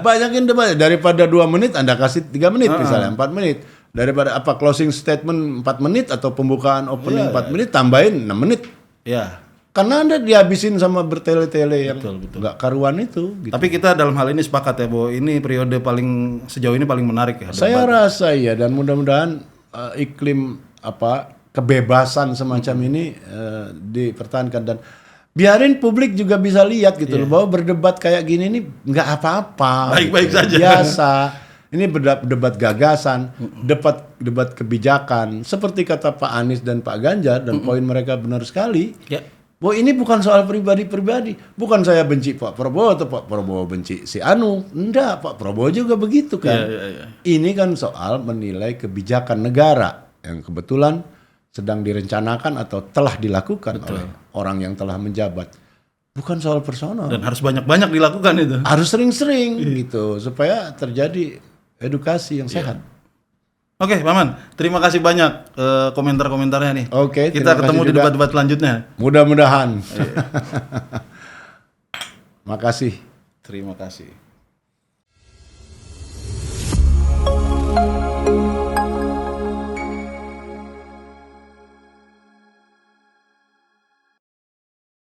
banyakin debat daripada 2 menit Anda kasih 3 menit misalnya 4 menit. Daripada closing statement 4 menit atau pembukaan opening 4 menit tambahin 6 menit. Iya. Karena Anda dihabisin sama bertele-tele yang nggak karuan itu. Gitu. Tapi kita dalam hal ini sepakat ya bahwa ini periode sejauh ini paling menarik ya. Saya rasa ya, dan mudah-mudahan iklim kebebasan semacam ini dipertahankan dan biarin publik juga bisa lihat gitu loh bahwa berdebat kayak gini nih nggak apa-apa. Baik-baik saja. Biasa. Ini debat gagasan, debat kebijakan. Seperti kata Pak Anies dan Pak Ganjar dan poin mereka benar sekali. Bahwa ini bukan soal pribadi-pribadi. Bukan saya benci Pak Prabowo atau Pak Prabowo benci si Anu. Enggak, Pak Prabowo juga begitu kan. Ini kan soal menilai kebijakan negara yang kebetulan sedang direncanakan atau telah dilakukan oleh orang yang telah menjabat. Bukan soal personal. Dan harus banyak-banyak dilakukan itu. Harus sering-sering gitu supaya terjadi edukasi yang sehat. Oke, Paman. Terima kasih banyak komentar-komentarnya nih. Oke, kita ketemu di debat-debat selanjutnya. Mudah-mudahan. Makasih. Terima kasih.